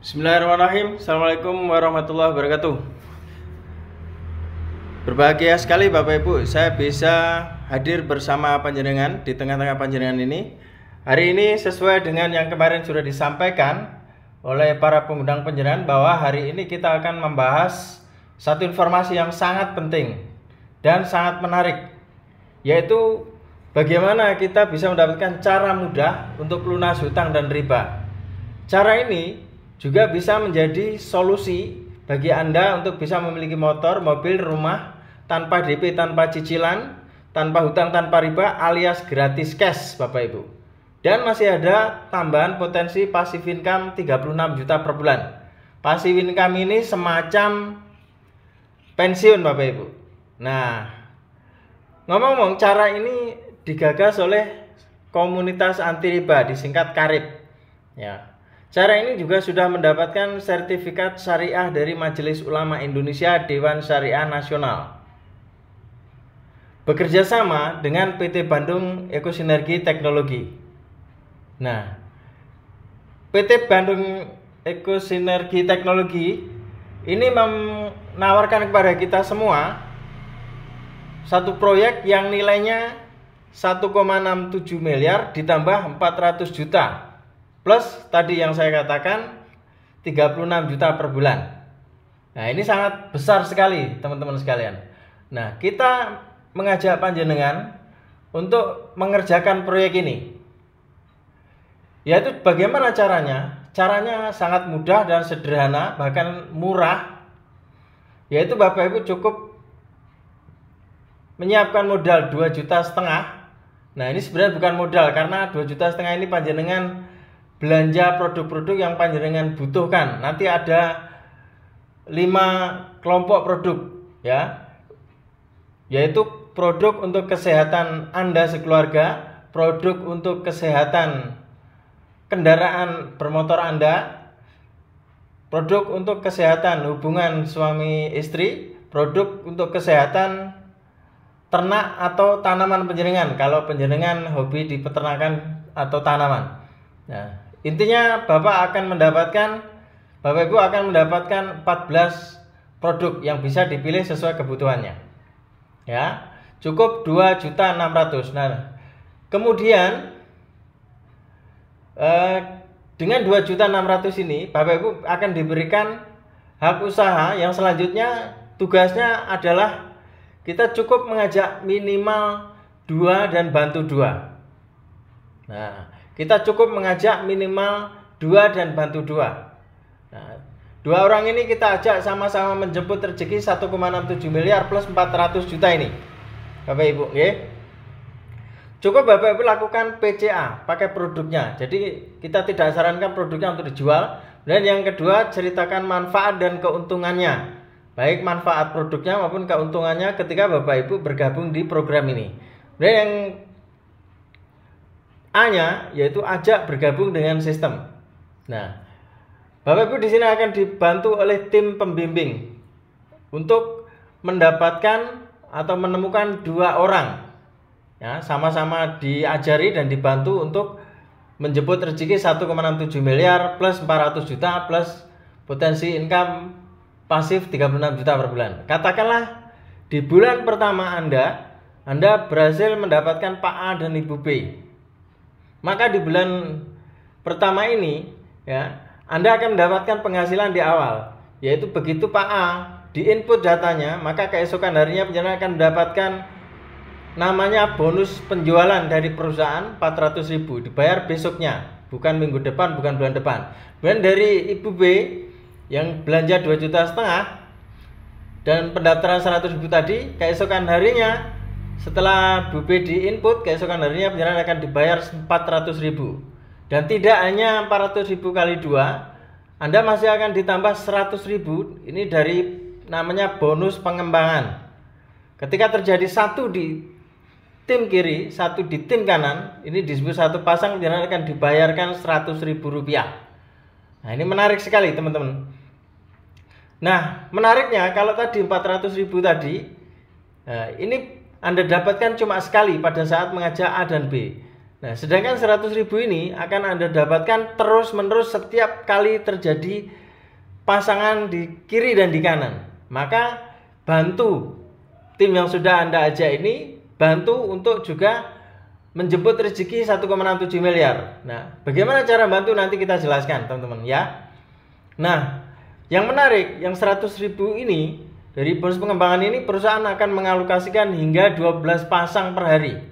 Bismillahirrahmanirrahim. Assalamualaikum warahmatullahi wabarakatuh. Berbahagia sekali Bapak Ibu, saya bisa hadir bersama panjenengan di tengah-tengah panjenengan ini. Hari ini sesuai dengan yang kemarin sudah disampaikan oleh para pengundang panjenengan bahwa hari ini kita akan membahas satu informasi yang sangat penting dan sangat menarik, yaitu bagaimana kita bisa mendapatkan cara mudah untuk lunas hutang dan riba. Cara ini juga bisa menjadi solusi bagi Anda untuk bisa memiliki motor, mobil, rumah tanpa DP, tanpa cicilan, tanpa hutang, tanpa riba, alias gratis cash Bapak Ibu. Dan masih ada tambahan potensi passive income 36 juta per bulan. Passive income ini semacam pensiun Bapak Ibu. Nah, ngomong-ngomong, cara ini digagas oleh komunitas anti riba, disingkat KARIB. Ya. Cara ini juga sudah mendapatkan sertifikat syariah dari Majelis Ulama Indonesia Dewan Syariah Nasional. Bekerja sama dengan PT Bandung Ekosinergi Teknologi. Nah, PT Bandung Ekosinergi Teknologi ini menawarkan kepada kita semua satu proyek yang nilainya 1,67 miliar ditambah 400 juta. Plus tadi yang saya katakan 36 juta per bulan. Nah, ini sangat besar sekali teman-teman sekalian. Nah, kita mengajak panjenengan untuk mengerjakan proyek ini. Yaitu bagaimana caranya? Caranya sangat mudah dan sederhana, bahkan murah. Yaitu Bapak Ibu cukup menyiapkan modal 2,5 juta. Nah, ini sebenarnya bukan modal, karena 2,5 juta ini panjenengan belanja produk-produk yang panjenengan butuhkan. Nanti ada 5 kelompok produk, ya, yaitu produk untuk kesehatan Anda sekeluarga, produk untuk kesehatan kendaraan bermotor Anda, produk untuk kesehatan hubungan suami istri, produk untuk kesehatan ternak atau tanaman panjenengan kalau panjenengan hobi di peternakan atau tanaman. Nah, intinya Bapak Ibu akan mendapatkan 14 produk yang bisa dipilih sesuai kebutuhannya. Ya, cukup 2.600.000. Nah, kemudian dengan 2.600.000 ini Bapak Ibu akan diberikan hak usaha yang selanjutnya tugasnya adalah kita cukup mengajak minimal 2 dan bantu 2. Nah, kita cukup mengajak minimal 2 dan bantu 2. Nah, 2 orang ini kita ajak sama-sama menjemput rezeki 1,67 miliar plus 400 juta ini Bapak Ibu, ya. Cukup Bapak Ibu lakukan PCA, pakai produknya. Jadi kita tidak sarankan produknya untuk dijual. Dan yang kedua, ceritakan manfaat dan keuntungannya, baik manfaat produknya maupun keuntungannya ketika Bapak Ibu bergabung di program ini. Dan yang A-nya yaitu ajak bergabung dengan sistem. Nah, Bapak Ibu di sini akan dibantu oleh tim pembimbing untuk mendapatkan atau menemukan 2 orang, ya, sama-sama diajari dan dibantu untuk menjemput rezeki 1,67 miliar plus 400 juta plus potensi income pasif 36 juta per bulan. Katakanlah di bulan pertama Anda berhasil mendapatkan Pak A dan Ibu B. Maka di bulan pertama ini, ya, Anda akan mendapatkan penghasilan di awal, yaitu begitu Pak A diinput datanya, maka keesokan harinya penjualan akan mendapatkan namanya bonus penjualan dari perusahaan 400.000, dibayar besoknya, bukan minggu depan, bukan bulan depan. Kemudian dari Ibu B yang belanja 2,5 juta dan pendaftaran 100.000 tadi, keesokan harinya setelah Bu B di input, keesokan harinya penjualan akan dibayar 400.000. Dan tidak hanya 400.000 kali 2, Anda masih akan ditambah 100.000. Ini dari namanya bonus pengembangan. Ketika terjadi satu di tim kiri, satu di tim kanan, ini disebut satu pasang, penjualan akan dibayarkan 100.000 rupiah. Nah, ini menarik sekali teman-teman. Nah, menariknya kalau tadi 400.000 tadi, nah, ini Anda dapatkan cuma sekali pada saat mengajak A dan B. Nah, sedangkan 100.000 ini akan Anda dapatkan terus-menerus setiap kali terjadi pasangan di kiri dan di kanan. Maka bantu tim yang sudah Anda ajak ini, bantu untuk juga menjemput rezeki 1,7 miliar. Nah, bagaimana cara bantu nanti kita jelaskan, teman-teman ya. Nah, yang menarik, yang 100.000 ini dari bonus pengembangan ini perusahaan akan mengalokasikan hingga 12 pasang per hari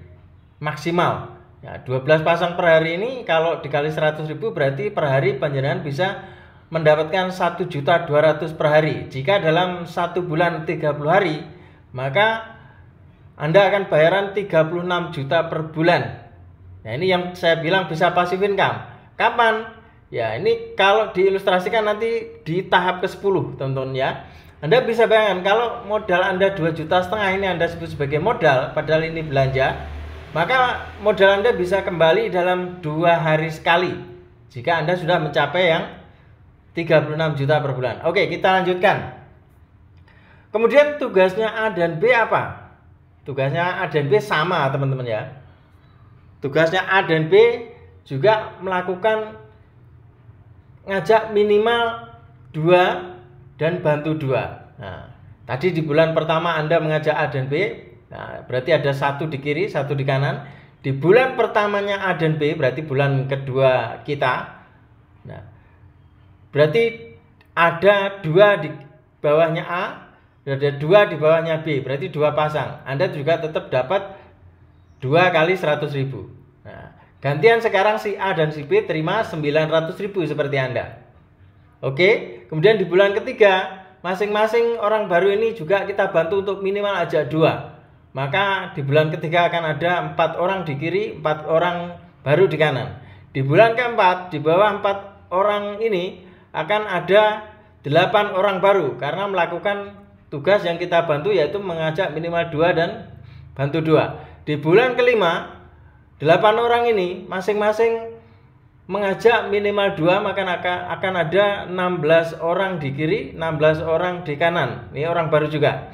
maksimal. Ya, 12 pasang per hari ini kalau dikali 100.000 berarti per hari panjenengan bisa mendapatkan 1.200.000 per hari. Jika dalam 1 bulan 30 hari, maka Anda akan bayaran 36 juta per bulan. Nah, ini yang saya bilang bisa passive income. Kapan? Ya, ini kalau diilustrasikan nanti di tahap ke-10, teman-teman ya. Anda bisa bayangkan kalau modal Anda 2,5 juta ini Anda sebut sebagai modal, padahal ini belanja, maka modal Anda bisa kembali dalam 2 hari sekali jika Anda sudah mencapai yang 36 juta per bulan. Oke, kita lanjutkan. Kemudian tugasnya A dan B apa? Tugasnya A dan B sama, teman-teman ya. Tugasnya A dan B juga melakukan ngajak minimal 2 dan bantu 2. Nah, tadi di bulan pertama Anda mengajak A dan B, nah, berarti ada 1 di kiri, 1 di kanan. Di bulan pertamanya A dan B, berarti bulan kedua kita. Nah, berarti ada 2 di bawahnya A, ada 2 di bawahnya B, berarti 2 pasang. Anda juga tetap dapat 2 kali 100.000. Nah, gantian sekarang si A dan si B terima 900.000 seperti Anda. Oke, kemudian di bulan ketiga masing-masing orang baru ini juga kita bantu untuk minimal ajak 2. Maka di bulan ketiga akan ada 4 orang di kiri, 4 orang baru di kanan. Di bulan keempat di bawah 4 orang ini akan ada 8 orang baru karena melakukan tugas yang kita bantu yaitu mengajak minimal 2 dan bantu 2. Di bulan kelima 8 orang ini masing-masing mengajak minimal 2, maka akan ada 16 orang di kiri, 16 orang di kanan. Ini orang baru juga.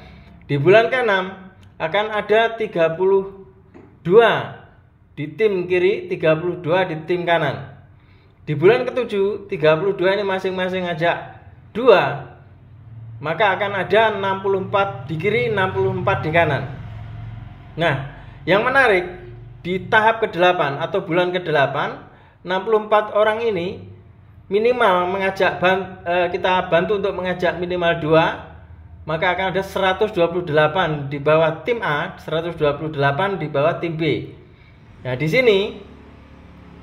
Di bulan ke-6 akan ada 32 di tim kiri, 32 di tim kanan. Di bulan ke-7 32 ini masing-masing ngajak 2, maka akan ada 64 di kiri, 64 di kanan. Nah, yang menarik di tahap ke-8 atau bulan ke-8 64 orang ini minimal mengajak kita bantu untuk mengajak minimal 2, maka akan ada 128 di bawah tim A, 128 di bawah tim B. Nah, di sini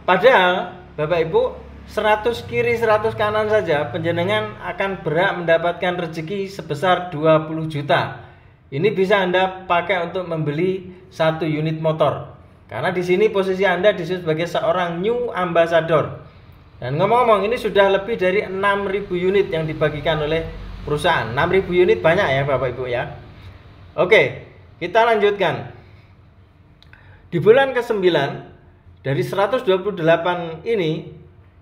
padahal Bapak Ibu 100 kiri 100 kanan saja penjenengan akan berhak mendapatkan rezeki sebesar 20 juta. Ini bisa Anda pakai untuk membeli 1 unit motor. Karena di sini posisi Anda disebut sebagai seorang new ambassador. Dan ngomong-ngomong ini sudah lebih dari 6.000 unit yang dibagikan oleh perusahaan. 6.000 unit banyak ya Bapak Ibu ya. Oke, kita lanjutkan. Di bulan ke-9 dari 128 ini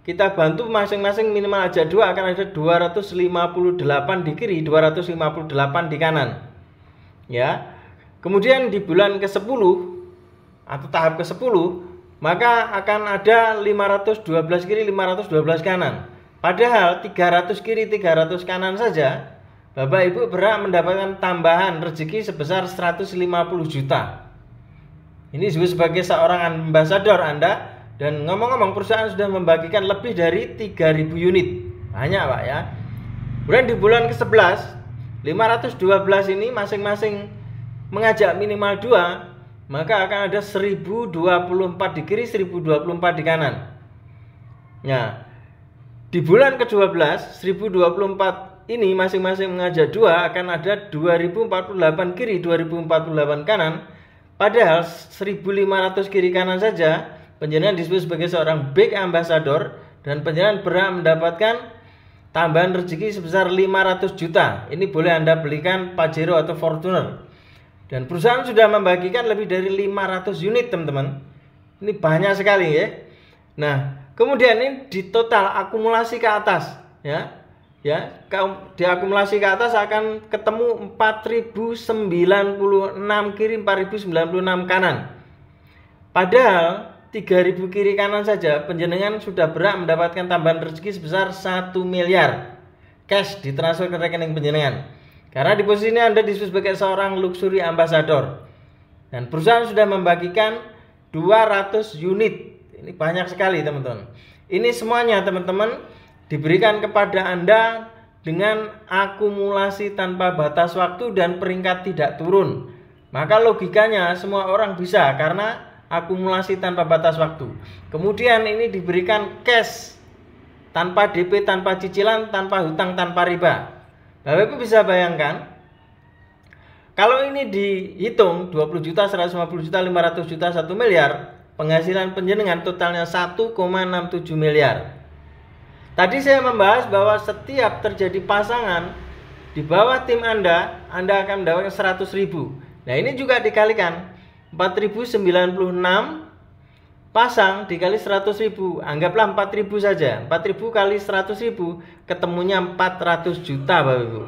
kita bantu masing-masing minimal ajak 2 akan ada 258 di kiri, 258 di kanan. Ya. Kemudian di bulan ke-10 atau tahap ke-10 maka akan ada 512 kiri 512 kanan. Padahal 300 kiri 300 kanan saja Bapak Ibu berhak mendapatkan tambahan rezeki sebesar 150 juta. Ini disebut sebagai seorang ambasador Anda. Dan ngomong-ngomong perusahaan sudah membagikan lebih dari 3.000 unit. Banyak Pak ya. Kemudian di bulan ke-11 512 ini masing-masing mengajak minimal 2, maka akan ada 1024 di kiri, 1024 di kanan. Nah, di bulan ke-12 1024 ini masing-masing mengajak 2 akan ada 2048 kiri, 2048 kanan. Padahal 1500 kiri kanan saja penjenengan disebut sebagai seorang big ambassador dan penjenengan berhak mendapatkan tambahan rezeki sebesar 500 juta. Ini boleh Anda belikan Pajero atau Fortuner. Dan perusahaan sudah membagikan lebih dari 500 unit teman-teman. Ini banyak sekali ya. Nah, kemudian ini di total akumulasi ke atas ya. Ya, diakumulasi ke atas akan ketemu 4096 kiri, 4096 kanan. Padahal 3.000 kiri kanan saja penjenengan sudah berhak mendapatkan tambahan rezeki sebesar 1 miliar cash ditransfer ke rekening penjenengan. Karena di posisi ini Anda disebut sebagai seorang luxury ambassador. Dan perusahaan sudah membagikan 200 unit. Ini banyak sekali teman-teman. Ini semuanya teman-teman diberikan kepada Anda dengan akumulasi tanpa batas waktu dan peringkat tidak turun. Maka logikanya semua orang bisa karena akumulasi tanpa batas waktu. Kemudian ini diberikan cash tanpa DP, tanpa cicilan, tanpa hutang, tanpa riba. Bapak Ibu bisa bayangkan kalau ini dihitung 20 juta, 150 juta, 500 juta, 1 miliar, penghasilan penjenengan totalnya 1,67 miliar. Tadi saya membahas bahwa setiap terjadi pasangan di bawah tim Anda akan mendapatkan 100.000. Nah ini juga dikalikan 4.096 pasang dikali 100.000, anggaplah 4.000 saja. 4.000 kali 100.000 ketemunya 400 juta Bapak Ibu.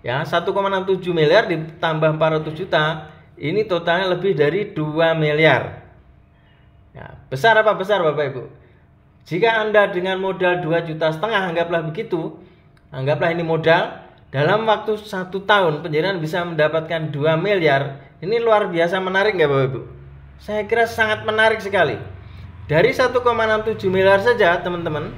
Ya, 1,67 miliar ditambah 400 juta, ini totalnya lebih dari 2 miliar. Ya, besar apa besar Bapak Ibu? Jika Anda dengan modal 2,5 juta, anggaplah begitu, anggaplah ini modal, dalam waktu 1 tahun penjenengan bisa mendapatkan 2 miliar. Ini luar biasa menarik nggak Bapak Ibu? Saya kira sangat menarik sekali. Dari 1,67 miliar saja teman-teman,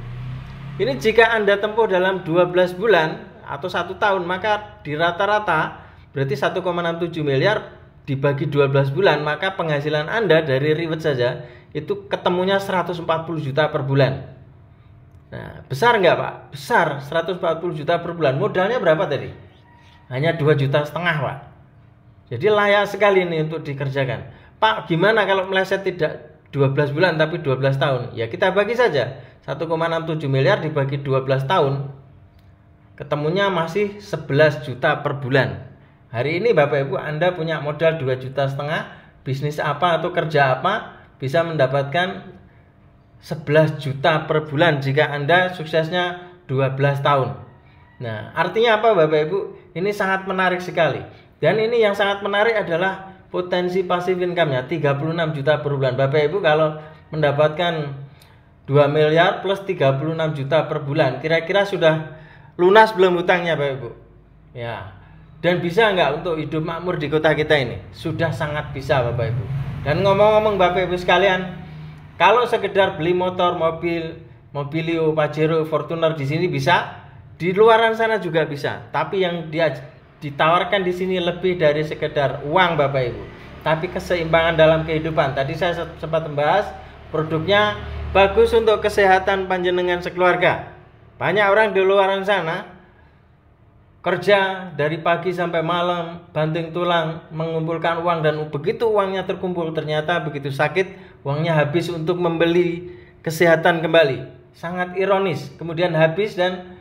ini jika Anda tempuh dalam 12 bulan atau 1 tahun, maka di rata-rata berarti 1,67 miliar dibagi 12 bulan, maka penghasilan Anda dari reward saja itu ketemunya 140 juta per bulan. Nah, besar nggak Pak? Besar, 140 juta per bulan. Modalnya berapa tadi? Hanya 2,5 juta Pak. Jadi layak sekali ini untuk dikerjakan. Pak, gimana kalau meleset tidak 12 bulan tapi 12 tahun? Ya kita bagi saja. 1,67 miliar dibagi 12 tahun. Ketemunya masih 11 juta per bulan. Hari ini Bapak Ibu Anda punya modal 2,5 juta, bisnis apa atau kerja apa, bisa mendapatkan 11 juta per bulan jika Anda suksesnya 12 tahun. Nah, artinya apa Bapak Ibu? Ini sangat menarik sekali. Dan ini yang sangat menarik adalah potensi passive income-nya 36 juta per bulan. Bapak Ibu kalau mendapatkan 2 miliar plus 36 juta per bulan, kira-kira sudah lunas belum hutangnya Bapak Ibu? Ya. Dan bisa nggak untuk hidup makmur di kota kita ini? Sudah sangat bisa Bapak Ibu. Dan ngomong-ngomong Bapak Ibu sekalian, kalau sekedar beli motor, mobil, Mobilio, Pajero, Fortuner di sini bisa, di luaran sana juga bisa. Tapi yang dia ditawarkan di sini lebih dari sekedar uang Bapak Ibu, tapi keseimbangan dalam kehidupan. Tadi saya sempat membahas produknya bagus untuk kesehatan panjenengan sekeluarga. Banyak orang di luaran sana kerja dari pagi sampai malam, banting tulang, mengumpulkan uang, dan begitu uangnya terkumpul ternyata begitu sakit uangnya habis untuk membeli kesehatan kembali. Sangat ironis. Kemudian habis dan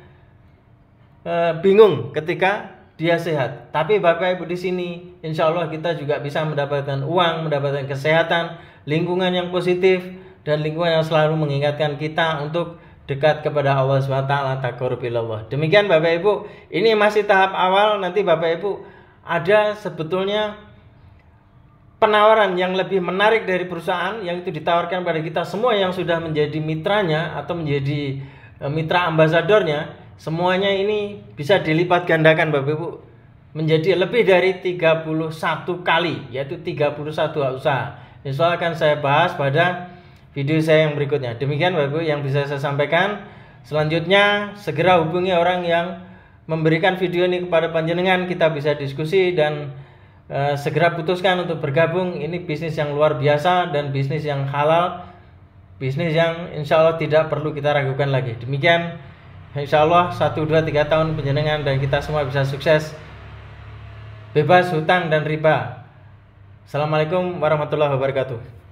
bingung ketika dia sehat. Tapi Bapak Ibu di sini insya Allah kita juga bisa mendapatkan uang, mendapatkan kesehatan, lingkungan yang positif, dan lingkungan yang selalu mengingatkan kita untuk dekat kepada Allah SWT, taqarrubillah. Demikian Bapak Ibu, ini masih tahap awal. Nanti Bapak Ibu ada sebetulnya penawaran yang lebih menarik dari perusahaan yang itu ditawarkan pada kita semua yang sudah menjadi mitranya atau menjadi mitra ambasadornya. Semuanya ini bisa dilipat gandakan Bapak Ibu menjadi lebih dari 31 kali, yaitu 31 usaha. Insya Allah akan saya bahas pada video saya yang berikutnya. Demikian Bapak Ibu yang bisa saya sampaikan. Selanjutnya segera hubungi orang yang memberikan video ini kepada panjenengan. Kita bisa diskusi dan segera putuskan untuk bergabung. Ini bisnis yang luar biasa dan bisnis yang halal, bisnis yang insya Allah tidak perlu kita ragukan lagi. Demikian, insya Allah 1, 2, 3 tahun panjenengan dan kita semua bisa sukses, bebas hutang dan riba. Assalamualaikum warahmatullahi wabarakatuh.